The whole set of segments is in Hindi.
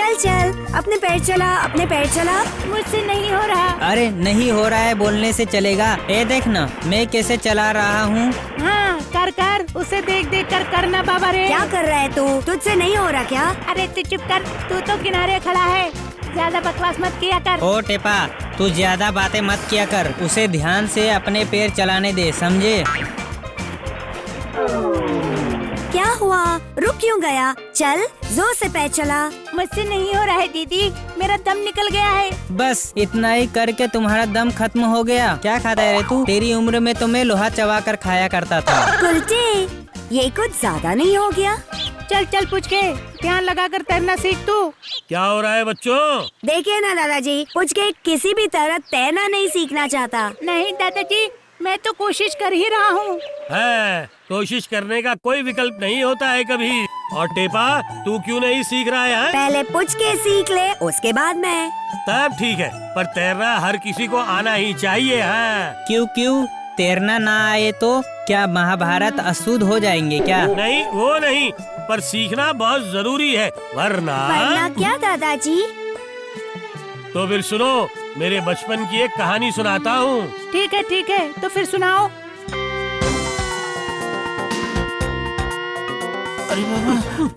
चल चल, अपने पैर चला, अपने पैर चला। मुझसे नहीं हो रहा। अरे नहीं हो रहा है बोलने से चलेगा। ये देख ना मैं कैसे चला रहा हूँ। हाँ कर कर, उसे देख देख कर करना बाबा रे। क्या कर रहा है तू? तुझसे नहीं हो रहा क्या? अरे तू चुप कर, तू तो किनारे खड़ा है, ज्यादा बकवास मत किया कर। ओ टेपा, तू ज्यादा बातें मत किया कर, उसे ध्यान से अपने पैर चलाने दे, समझे? क्या हुआ? रुक क्यों गया? चल जोर से पैर चला। मुझसे नहीं हो रहा है दीदी, मेरा दम निकल गया है। बस इतना ही करके तुम्हारा दम खत्म हो गया? क्या खाता है रे तू? तेरी उम्र में तो मैं लोहा चबा कर खाया करता था। कुलटे, ये कुछ ज्यादा नहीं हो गया? चल चल पूछ के ध्यान लगा कर तैरना सीख तू। क्या हो रहा है बच्चों? देखिए ना दादाजी, पूछ के किसी भी तरह तैरना नहीं सीखना चाहता। नहीं दादाजी, मैं तो कोशिश कर ही रहा हूँ। है, कोशिश करने का कोई विकल्प नहीं होता है कभी। और टेपा, तू क्यों नहीं सीख रहा है? पहले पूछ के सीख ले, उसके बाद मैं। तब ठीक है, पर तैरना हर किसी को आना ही चाहिए। है क्यों क्यों? तैरना ना आए तो क्या महाभारत अशुद्ध हो जाएंगे क्या? नहीं, वो नहीं, पर सीखना बहुत जरूरी है, वरना क्या दादाजी? तो फिर सुनो, मेरे बचपन की एक कहानी सुनाता हूँ। ठीक है, तो फिर सुनाओ।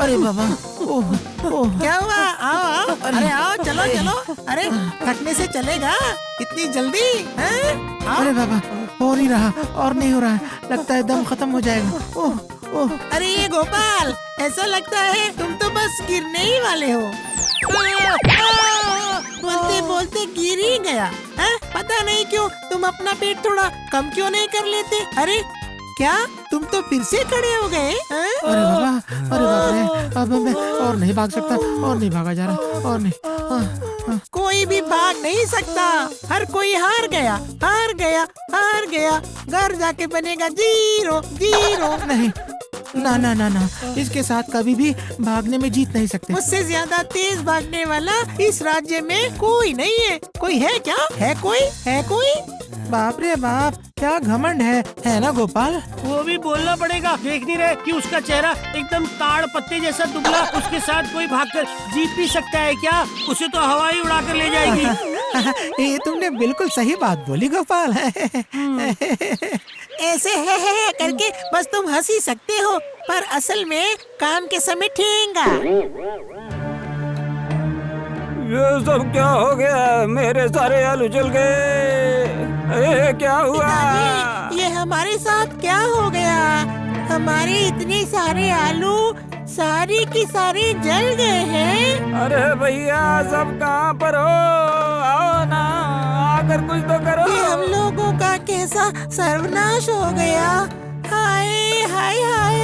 अरे बाबा, ओह ओह, क्या हुआ? आओ आओ, अरे आओ, चलो चलो। अरे थकने से चलेगा इतनी जल्दी? हैं? अरे बाबा, हो नहीं रहा और नहीं हो रहा है, लगता है दम खत्म हो जाएगा। ओह ओह, अरे ये गोपाल, ऐसा लगता है तुम तो बस गिरने ही वाले हो। बोलते बोलते गिर ही गया। हैं? पता नहीं क्यों तुम अपना पेट थोड़ा कम क्यों नहीं कर लेते? अरे क्या तुम तो फिर से खड़े हो गए? अरे बाबा, अरे बाप रे, अब मैं और नहीं भाग सकता, और नहीं भागा जा रहा, और नहीं। कोई भी भाग नहीं सकता, हर कोई हार गया, हार गया, हार गया। घर जाके बनेगा जीरो जीरो। नहीं, ना ना ना ना, इसके साथ कभी भी भागने में जीत नहीं सकते। मुझसे ज्यादा तेज भागने वाला इस राज्य में कोई नहीं है। कोई है क्या? है कोई? है कोई? बाप रे बाप, क्या घमंड है ना गोपाल? वो भी बोलना पड़ेगा। देख नहीं रहे कि उसका चेहरा एकदम ताड़ पत्ते जैसा दुबला, उसके साथ कोई भागकर जीत भी सकता है क्या? उसे तो हवा ही उड़ा कर ले जाएगी। ये तुमने बिल्कुल सही बात बोली गोपाल। ऐसे है करके बस तुम हंस ही सकते हो, पर असल में काम के समय ठेंगा। ये सब क्या हो गया? मेरे सारे आलू जल गए। क्या हुआ? पिताजी, ये हमारे साथ क्या हो गया? हमारे इतने सारे आलू सारी की सारी जल गए हैं। अरे भैया, सब कहाँ पर हो? आओ ना, आकर कुछ तो करो। ये हम लोगों का कैसा सर्वनाश हो गया। हाय हाय हाय।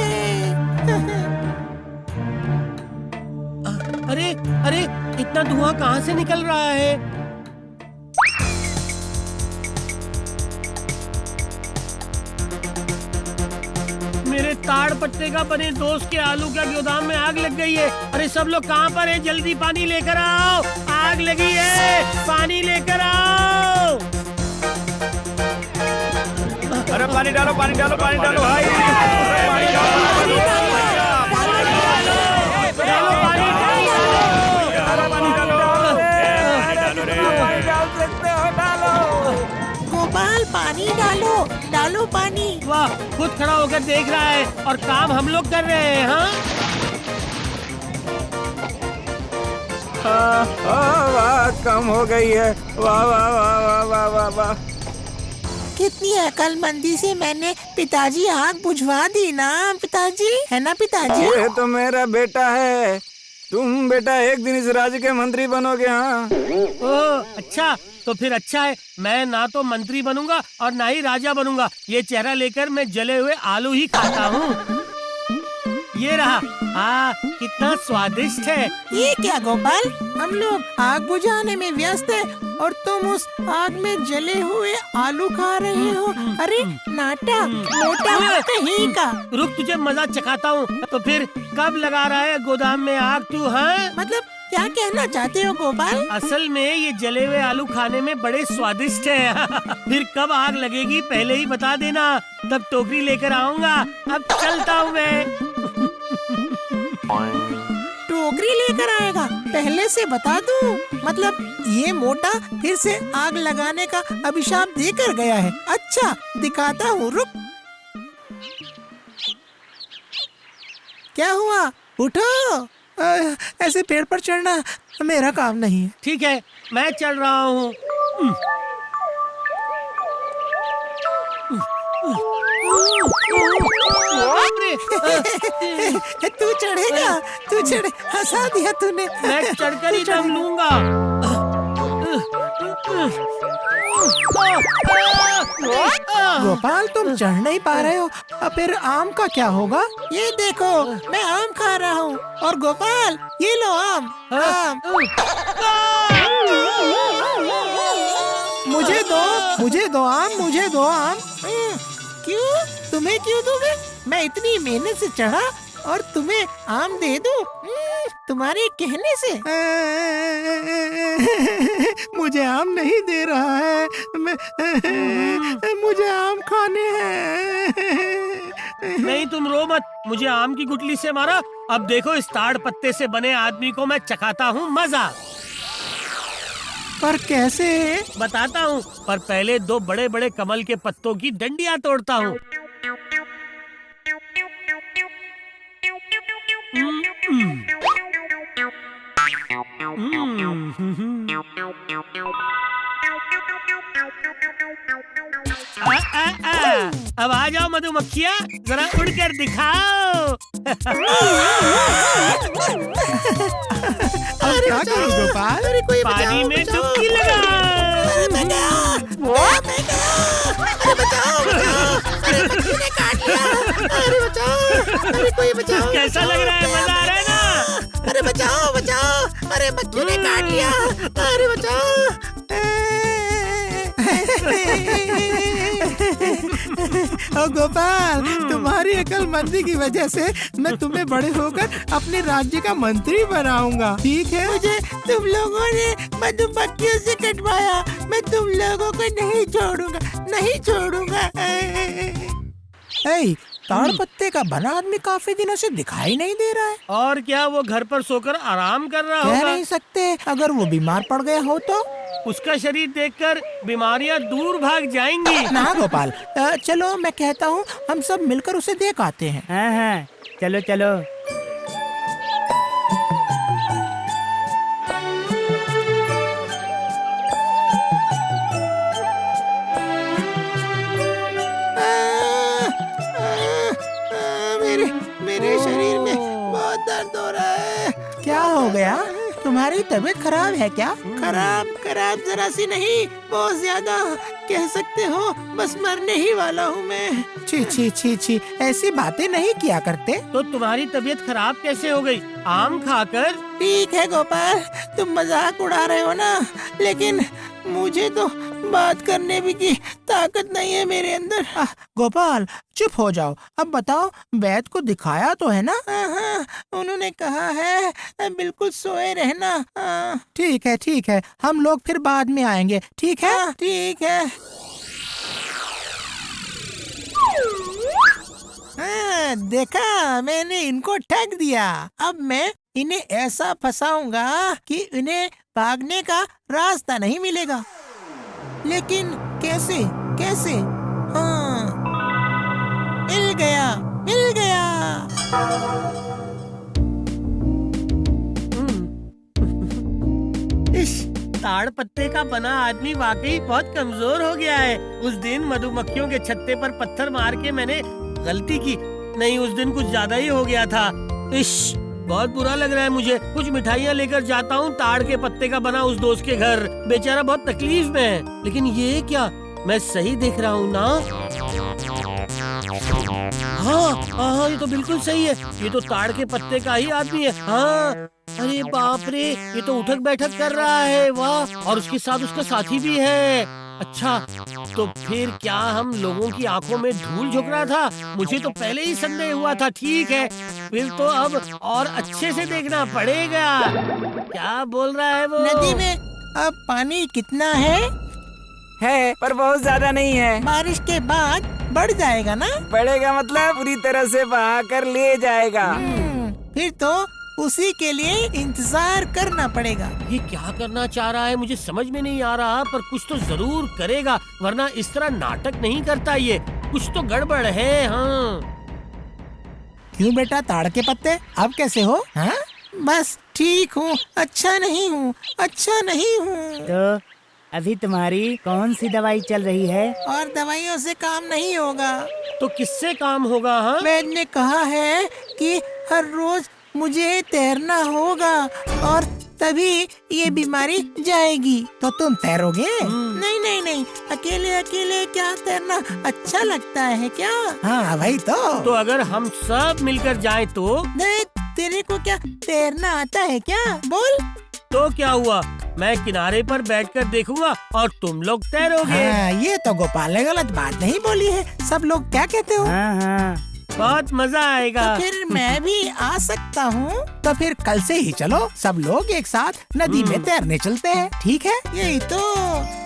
अरे अरे, इतना धुआं कहाँ से निकल रहा है? मेरे ताड़ पत्ते का बने दोस्त के आलू का गोदाम में आग लग गई है। अरे सब लोग कहाँ पर हैं? जल्दी पानी लेकर आओ, आग लगी है, पानी लेकर आओ। अरे पानी डालो, पानी डालो, पानी डालो भाई। पानी डालो, पानी डालो, गोपाल, पानी डालो, डालो पानी। वाह, खुद खड़ा होकर देख रहा है और काम हम लोग कर रहे हैं। हाँ, वाह, कम हो गई है। वाह वाह वाह वाह वाह वाह वाह। कितनी अकलमंदी से मैंने पिताजी आग बुझवा दी ना पिताजी, है ना पिताजी? ये तो मेरा बेटा है। तुम बेटा एक दिन इस राज्य के मंत्री बनोगे। हाँ, ओह अच्छा, तो फिर अच्छा है। मैं ना तो मंत्री बनूंगा और ना ही राजा बनूंगा। ये चेहरा लेकर मैं जले हुए आलू ही खाता हूँ। ये रहा। कितना स्वादिष्ट है। ये क्या गोपाल, हम लोग आग बुझाने में व्यस्त है और तुम उस आग में जले हुए आलू खा रहे हो। अरे नाटा मोटा कहीं का। रुक, तुझे मजा चखाता हूँ। तो फिर कब लगा रहा है गोदाम में आग तू? है मतलब क्या कहना चाहते हो गोपाल? असल में ये जले हुए आलू खाने में बड़े स्वादिष्ट है। फिर कब आग लगेगी पहले ही बता देना, तब टोकरी लेकर आऊंगा। अब चलता हूँ मैं। टोकरी लेकर आएगा। पहले से बता दूं, मतलब ये मोटा फिर से आग लगाने का अभिशाप देकर गया है। अच्छा दिखाता हूँ, रुक। क्या हुआ? उठो। ऐसे पेड़ पर चढ़ना मेरा काम नहीं है। ठीक है, मैं चल रहा हूँ। तू चढ़ेगा, तू चढ़े, हंसा दिया तूने। मैं चढ़कर ही दम लूंगा। गोपाल तुम चढ़ नहीं पा रहे हो, अब फिर आम का क्या होगा? ये देखो मैं आम खा रहा हूँ, और गोपाल ये लो आम। आम मुझे दो आम, मुझे दो आम। क्यों? तुम्हें क्यों दूंगा? मैं इतनी मेहनत से चढ़ा और तुम्हें आम दे दूं? तुम्हारे कहने से। मुझे आम नहीं दे रहा है, मुझे आम खाने हैं। नहीं तुम रो मत, मुझे आम की गुठली से मारा। अब देखो इस ताड़ पत्ते से बने आदमी को मैं चखाता हूँ मजा। पर कैसे? बताता हूँ, पर पहले दो बड़े बड़े कमल के पत्तों की डंडियाँ तोड़ता हूँ। अब आ जाओ मधुमक्खियाँ, जरा उड़कर दिखाओ। अब क्या करूं गोपाल? अरे कोई पानी में डुबकी लगाओ। अरे बचाओ, अरे मक्खी ने काट लिया। अरे बचाओ, अरे कोई बचाओ। कैसा लग रहा है? मजा आ रहा है ना? अरे बचाओ, अरे मक्खी ने काट लिया। अरे बचाओ। ओ गोपाल, तुम्हारी अक्लमंदी की वजह से मैं तुम्हें बड़े होकर अपने राज्य का मंत्री बनाऊंगा, ठीक है? मुझे तुम लोगों ने मधुमक्खियों से कटवाया, मैं तुम लोगों को नहीं छोड़ूंगा, नहीं छोड़ूंगा। ताड़ पत्ते का बना आदमी काफी दिनों से दिखाई नहीं दे रहा है। और क्या वो घर पर सोकर आराम कर रहा कह होगा? नहीं सकते, अगर वो बीमार पड़ गया हो तो? उसका शरीर देखकर बीमारियां दूर भाग जाएंगी। ना गोपाल, चलो मैं कहता हूँ हम सब मिलकर उसे देख आते हैं। हाँ हाँ, चलो चलो। मेरे शरीर में बहुत दर्द हो रहा है। क्या हो गया? तुम्हारी तबीयत खराब है क्या? खराब जरा सी नहीं, बहुत ज्यादा कह सकते हो। बस मरने ही वाला हूँ मैं। छी, ऐसी बातें नहीं किया करते। तो तुम्हारी तबीयत खराब कैसे हो गई? आम खाकर? ठीक है गोपाल, तुम मजाक उड़ा रहे हो ना, लेकिन मुझे तो बात करने भी की ताकत नहीं है मेरे अंदर। गोपाल चुप हो जाओ। अब बताओ, वैद्य को दिखाया तो है ना? हाँ, उन्होंने कहा है बिल्कुल सोए रहना। ठीक है, हम लोग फिर बाद में आएंगे, ठीक है? ठीक है। देखा, मैंने इनको ठग दिया। अब मैं इन्हें ऐसा फंसाऊंगा कि इन्हें भागने का रास्ता नहीं मिलेगा। लेकिन कैसे? हाँ, मिल गया। इस ताड़ पत्ते का बना आदमी वाकई बहुत कमजोर हो गया है। उस दिन मधुमक्खियों के छत्ते पर पत्थर मार के मैंने गलती की। नहीं, उस दिन कुछ ज्यादा ही हो गया था। बहुत बुरा लग रहा है मुझे। कुछ मिठाइयाँ लेकर जाता हूँ ताड़ के पत्ते का बना उस दोस्त के घर। बेचारा बहुत तकलीफ में है। लेकिन ये क्या, मैं सही देख रहा हूँ ना? हाँ, ये तो बिल्कुल सही है। ये तो ताड़ के पत्ते का ही आदमी है। हाँ, अरे बाप रे, ये तो उठक बैठक कर रहा है। वाह, और उसके साथ उसका साथी भी है। अच्छा, तो फिर क्या हम लोगों की आंखों में धूल झोंक रहा था? मुझे तो पहले ही संदेह हुआ था। ठीक है, फिर तो अब और अच्छे से देखना पड़ेगा। क्या बोल रहा है वो? नदी में अब पानी कितना है? पर बहुत ज्यादा नहीं है। बारिश के बाद बढ़ जाएगा ना? बढ़ेगा मतलब पूरी तरह से बहा कर ले जाएगा। फिर तो उसी के लिए इंतजार करना पड़ेगा। ये क्या करना चाह रहा है मुझे समझ में नहीं आ रहा, पर कुछ तो जरूर करेगा, वरना इस तरह नाटक नहीं करता ये। कुछ तो गड़बड़ है। हाँ, क्यों बेटा ताड़ के पत्ते, अब कैसे हो? हाँ? बस ठीक हूँ, अच्छा नहीं हूँ, अच्छा नहीं हूँ। तो अभी तुम्हारी कौन सी दवाई चल रही है? और दवाइयों से काम नहीं होगा। तो किससे काम होगा? हाँ, वैद्य ने कहा है कि हर रोज मुझे तैरना होगा और तभी ये बीमारी जाएगी। तो तुम तैरोगे? नहीं नहीं नहीं, अकेले अकेले क्या तैरना अच्छा लगता है क्या? हाँ वही तो अगर हम सब मिलकर जाएं तो? नहीं, तेरे को क्या तैरना आता है क्या? बोल। तो क्या हुआ, मैं किनारे पर बैठकर देखूंगा और तुम लोग तैरोगे। हाँ, ये तो गोपाल ने गलत बात नहीं बोली है। सब लोग क्या कहते हो? हाँ हाँ, बहुत मजा आएगा। तो फिर मैं भी आ सकता हूँ। तो फिर कल से ही चलो, सब लोग एक साथ नदी में तैरने चलते हैं, ठीक है? यही तो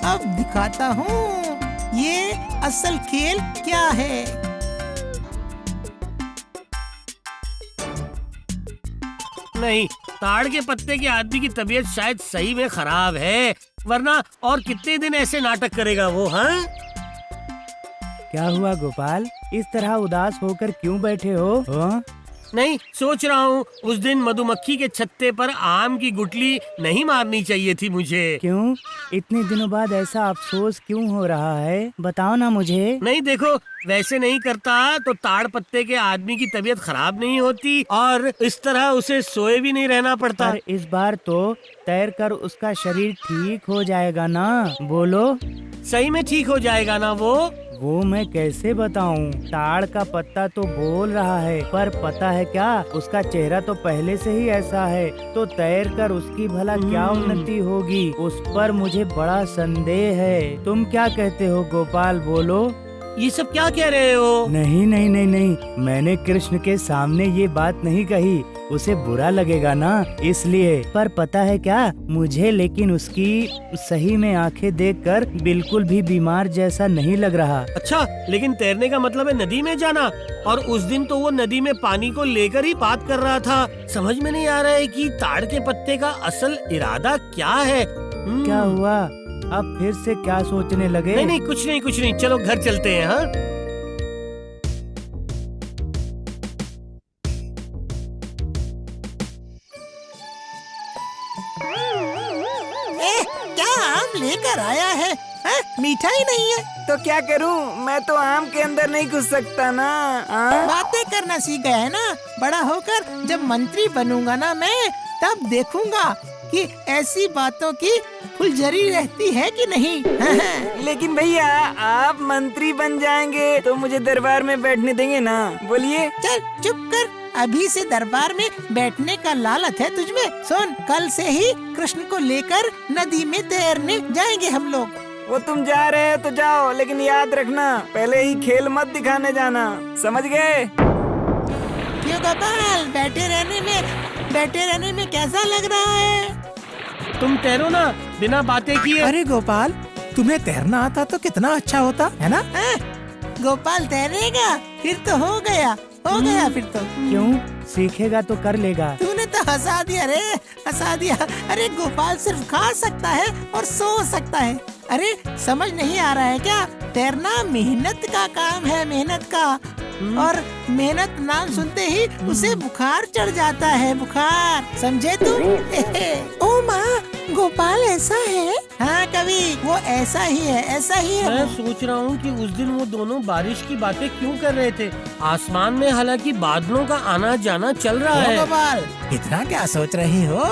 अब दिखाता हूँ ये असल खेल क्या है। नहीं, ताड़ के पत्ते के आदमी की तबीयत शायद सही में खराब है, वरना और कितने दिन ऐसे नाटक करेगा वो? हाँ, क्या हुआ गोपाल, इस तरह उदास होकर क्यों बैठे हो? हाँ? नहीं, सोच रहा हूँ उस दिन मधुमक्खी के छत्ते पर आम की गुठली नहीं मारनी चाहिए थी मुझे। क्यों? इतने दिनों बाद ऐसा अफसोस क्यों हो रहा है? बताओ ना मुझे। नहीं देखो, वैसे नहीं करता तो ताड़ पत्ते के आदमी की तबीयत खराब नहीं होती और इस तरह उसे सोए भी नहीं रहना पड़ता। पर इस बार तो तैर कर उसका शरीर ठीक हो जाएगा ना? बोलो। सही में ठीक हो जाएगा ना वो मैं कैसे बताऊं? ताड़ का पत्ता तो बोल रहा है, पर पता है क्या, उसका चेहरा तो पहले से ही ऐसा है, तो तैर कर उसकी भला क्या उन्नति होगी? उस पर मुझे बड़ा संदेह है। तुम क्या कहते हो गोपाल, बोलो। ये सब क्या कह रहे हो? नहीं नहीं नहीं नहीं, मैंने कृष्ण के सामने ये बात नहीं कही, उसे बुरा लगेगा ना, इसलिए। पर पता है क्या, मुझे लेकिन उसकी सही में आंखें देखकर बिल्कुल भी बीमार जैसा नहीं लग रहा। अच्छा, लेकिन तैरने का मतलब है नदी में जाना, और उस दिन तो वो नदी में पानी को लेकर ही बात कर रहा था। समझ में नहीं आ रहा है कि ताड़ के पत्ते का असल इरादा क्या है। क्या हुआ, अब फिर से क्या सोचने लगे? नहीं नहीं, कुछ नहीं, चलो घर चलते हैं। हाँ, क्या आम लेकर आया है? मीठा ही नहीं है। तो क्या करूं, मैं तो आम के अंदर नहीं घुस सकता ना। बातें करना सीख गया है ना। बड़ा होकर जब मंत्री बनूंगा ना मैं, तब देखूंगा कि ऐसी बातों की फुलझड़ी रहती है कि नहीं। लेकिन भैया, आप मंत्री बन जाएंगे तो मुझे दरबार में बैठने देंगे ना? बोलिए। चल चुप कर, अभी से दरबार में बैठने का लालच है तुझमें। सुन, कल से ही कृष्ण को लेकर नदी में तैरने जाएंगे हम लोग। वो तुम जा रहे हो तो जाओ, लेकिन याद रखना पहले ही खेल मत दिखाने जाना, समझ गए? क्यों गोपाल, बैठे रहने में कैसा लग रहा है? तुम तैरो ना बिना बातें किए। अरे गोपाल, तुम्हें तैरना आता तो कितना अच्छा होता है ना? गोपाल तैरेगा, फिर तो हो गया फिर तो। क्यों? सीखेगा तो कर लेगा। तूने तो हंसा दिया रे, हंसा दिया। अरे गोपाल सिर्फ खा सकता है और सो सकता है। अरे समझ नहीं आ रहा है क्या? तैरना मेहनत का काम है, मेहनत का। और मेहनत नाम सुनते ही उसे बुखार चढ़ जाता है, बुखार, समझे तू? ओ माँ, गोपाल ऐसा है? हाँ कवि, वो ऐसा ही है। मैं सोच रहा हूँ कि उस दिन वो दोनों बारिश की बातें क्यों कर रहे थे। आसमान में हालांकि बादलों का आना जाना चल रहा है। गोपाल, इतना क्या सोच रहे हो?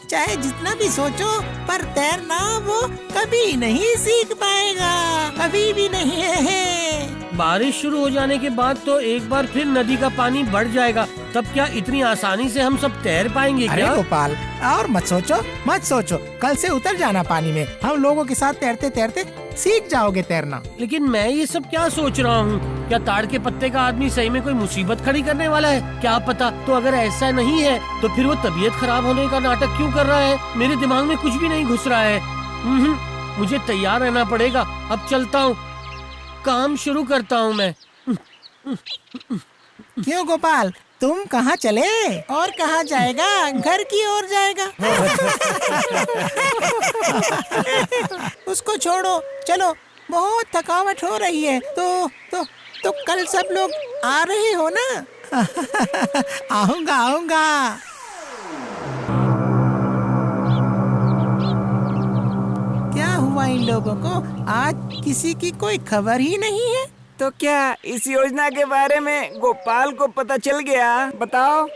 चाहे जितना भी सोचो, पर तैरना वो कभी नहीं सीख पाएगा, कभी भी नहीं है। बारिश शुरू हो जाने के बाद तो एक बार फिर नदी का पानी बढ़ जाएगा, तब क्या इतनी आसानी से हम सब तैर पाएंगे क्या? अरे गोपाल, और मत सोचो, कल से उतर जाना पानी में। हम लोगों के साथ तैरते तैरते सीख जाओगे तैरना। लेकिन मैं ये सब क्या सोच रहा हूँ, क्या ताड़ के पत्ते का आदमी सही में कोई मुसीबत खड़ी करने वाला है? क्या पता। तो अगर ऐसा नहीं है तो फिर वो तबीयत खराब होने का नाटक क्यों कर रहा है? मेरे दिमाग में कुछ भी नहीं घुस रहा है। मुझे तैयार रहना पड़ेगा। अब चलता हूँ, काम शुरू करता हूँ मैं। क्यों गोपाल, तुम कहाँ चले? और कहाँ जाएगा? घर की ओर जाएगा। उसको छोड़ो, चलो, बहुत थकावट हो रही है। तो कल सब लोग आ रहे हो ना? आऊंगा। क्या हुआ इन लोगों को? आज किसी की कोई खबर ही नहीं है। तो क्या इस योजना के बारे में गोपाल को पता चल गया? बताओ।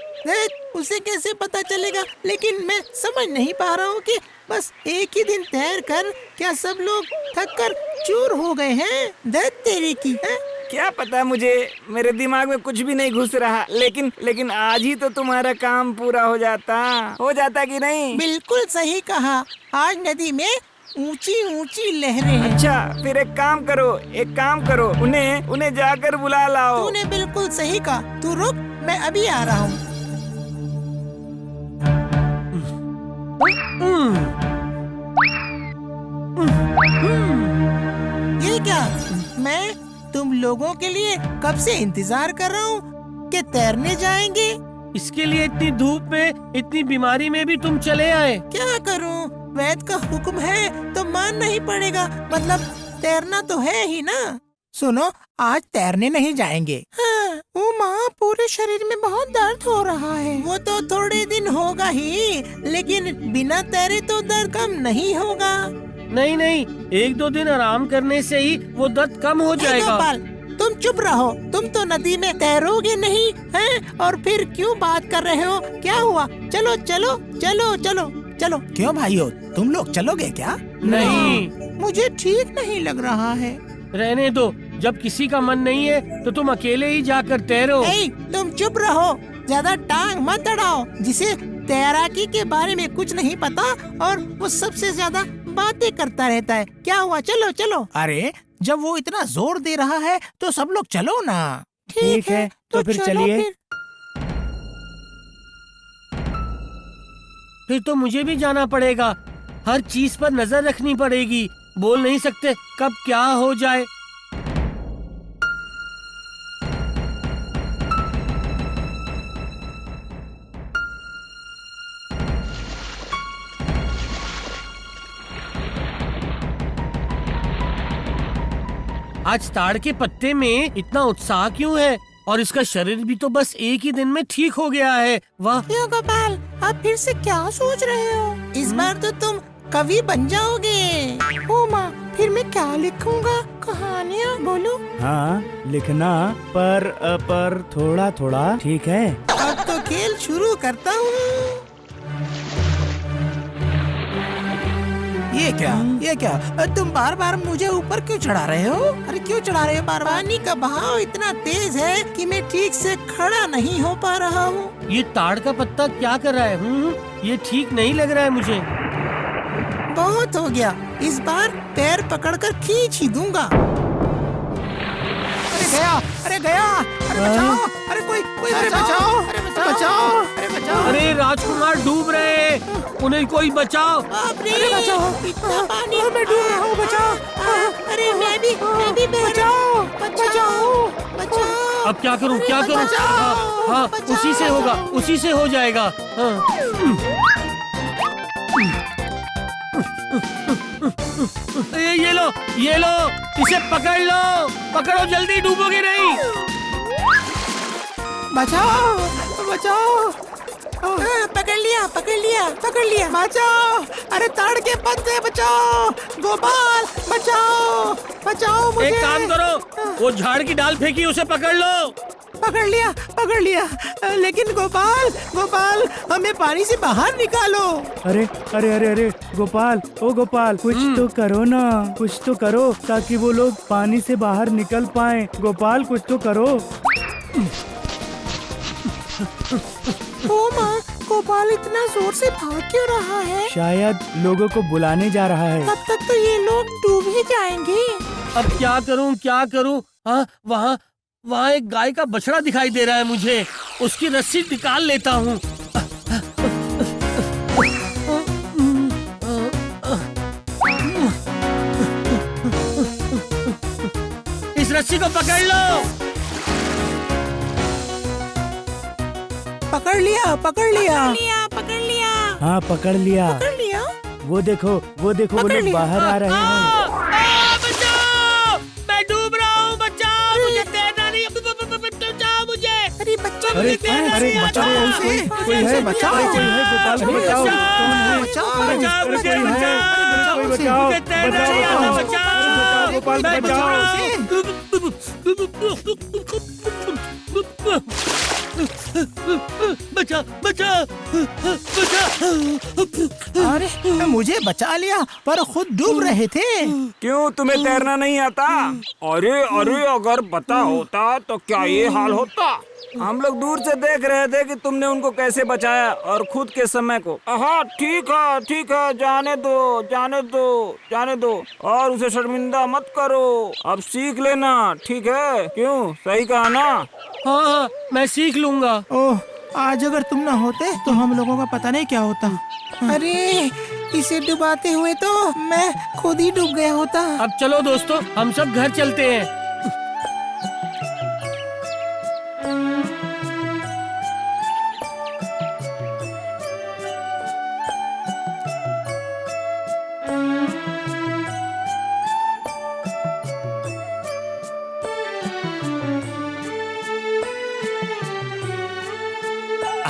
उसे कैसे पता चलेगा? लेकिन मैं समझ नहीं पा रहा हूँ कि बस एक ही दिन तैर कर क्या सब लोग थक कर चूर हो गए हैं? दर्द तेरे की है? क्या पता मुझे, मेरे दिमाग में कुछ भी नहीं घुस रहा। लेकिन आज ही तो तुम्हारा काम पूरा हो जाता कि नहीं? बिल्कुल सही कहा। आज नदी में ऊंची लहरें हैं। अच्छा, फिर एक काम करो, उन्हें जाकर बुला लाओ। तूने बिल्कुल सही कहा। तू रुक, मैं अभी आ रहा हूँ। ये क्या? मैं तुम लोगों के लिए कब से इंतजार कर रहा हूँ कि तैरने जाएंगे। इसके लिए इतनी धूप में, इतनी बीमारी में भी तुम चले आए? क्या करूँ, वैद का हुक्म है तो मानना ही पड़ेगा। मतलब तैरना तो है ही ना। सुनो, आज तैरने नहीं जाएंगे। हाँ, वो माँ, पूरे शरीर में बहुत दर्द हो रहा है। वो तो थोड़े दिन होगा ही, लेकिन बिना तैरे तो दर्द कम नहीं होगा। नहीं, 1-2 दिन आराम करने से ही वो दर्द कम हो जाएगा। गोपाल, तुम चुप रहो। तुम तो नदी में तैरोगे नहीं हैं? और फिर क्यों बात कर रहे हो? क्या हुआ? चलो। क्यों भाइयों, तुम लोग चलोगे क्या? नहीं, मुझे ठीक नहीं लग रहा है। रहने दो। जब किसी का मन नहीं है तो तुम अकेले ही जाकर तैरो। तुम चुप रहो, ज्यादा टांग मत अड़ाओ। जिसे तैराकी के बारे में कुछ नहीं पता और वो सबसे ज्यादा बातें करता रहता है। क्या हुआ? चलो। अरे, जब वो इतना जोर दे रहा है तो सब लोग चलो ना। ठीक है, तो फिर चलिए। फिर तो मुझे भी जाना पड़ेगा। हर चीज पर नजर रखनी पड़ेगी। बोल नहीं सकते कब क्या हो जाए। आज ताड़ के पत्ते में इतना उत्साह क्यों है? और इसका शरीर भी तो बस एक ही दिन में ठीक हो गया है। वाह! क्यों गोपाल, आप फिर से क्या सोच रहे हो? इस बार तो तुम कवि बन जाओगे। ओ माँ, फिर मैं क्या लिखूंगा? कहानियाँ? बोलो। हाँ, लिखना, पर थोड़ा। ठीक है। अब तो खेल शुरू करता हूँ। ये क्या? तुम बार बार मुझे ऊपर क्यों चढ़ा रहे हो? अरे क्यों चढ़ा रहे हो बार बार? पानी का बहाव इतना तेज है कि मैं ठीक से खड़ा नहीं हो पा रहा हूँ। ये ताड़ का पत्ता क्या कर रहा है? ये ठीक नहीं लग रहा है मुझे। बहुत हो गया, इस बार पैर पकड़कर खींच ही दूंगा। अरे गया, अरे बचाओ, अरे कोई बचाओ। अरे राजकुमार डूब रहे हैं, उन्हें कोई बचाओ। अरे बचाओ, इतना पानी, मैं डूब रहा हूँ, बचाओ। अरे मैं भी बचाओ। अब क्या करूँ? हाँ, उसी से हो जाएगा। ये लो, इसे पकड़ो जल्दी, डूबोगे नहीं। बचाओ। पकड़ लिया। बचाओ, अरे ताड़ के पत्ते बचाओ। गोपाल, बचाओ मुझे। एक काम करो, वो झाड़ की डाल फेंकी, उसे पकड़ लो। पकड़ लिया। लेकिन गोपाल, हमें पानी से बाहर निकालो। अरे गोपाल, कुछ तो करो ना, कुछ तो करो ताकि वो लोग पानी से बाहर निकल पाएं। गोपाल, कुछ तो करो। ओ माँ, गोपाल इतना जोर से भाग क्यों रहा है? शायद लोगों को बुलाने जा रहा है। तब तक तो ये लोग डूब ही जाएंगे। अब क्या करूं? हाँ, वहाँ एक गाय का बछड़ा दिखाई दे रहा है मुझे। उसकी रस्सी निकाल लेता हूँ। इस रस्सी को पकड़ लो। पकड़ लिया पकड़ लिया पकड़ लिया हाँ पकड़ लिया। पकड़ लिया। वो देखो वो पकड़ लोग लिया। बाहर आ रहे हैं। बचाओ, मैं डूब रहा हूँ, बचाओ, मुझे तैरना नहीं, बचाओ मुझे। अरे बच्चा अरे अरे बचाओ उसे। कोई है बचाओ। कोई है गोपाल को बचाओ। बचाओ बचाओ मुझे, कोई है? बचाओ, कोई बचाओ मुझे तैरना नहीं आता, बचाओ, गोपाल मैं बचाओ। बचा बचा बचा। अरे मुझे बचा लिया पर खुद डूब रहे थे। क्यों तुम्हें तैरना नहीं आता? अरे अरे अगर पता होता तो क्या ये हाल होता? हम लोग दूर से देख रहे थे कि तुमने उनको कैसे बचाया और खुद के समय को। हाँ ठीक है, जाने दो जाने दो जाने दो और उसे शर्मिंदा मत करो। अब सीख लेना, ठीक है? क्यों, सही कहा ना? हाँ, मैं सीख लूंगा। ओह, आज अगर तुम ना होते तो हम लोगों का पता नहीं क्या होता। अरे इसे डुबाते हुए तो मैं खुद ही डूब गया होता। अब चलो दोस्तों, हम सब घर चलते हैं।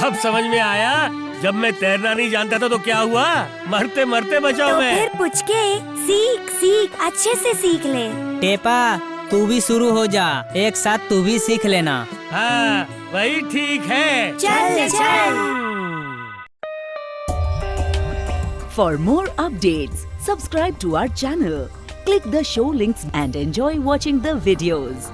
अब समझ में आया, जब मैं तैरना नहीं जानता था तो क्या हुआ, मरते मरते बचा तो मैं। फिर पुचके सीख सीख अच्छे से सीख ले। टेपा तू भी शुरू हो जा, एक साथ तू भी सीख लेना। हाँ वही ठीक है। चल चल। For more updates, subscribe to our channel, click the show links and enjoy watching the videos.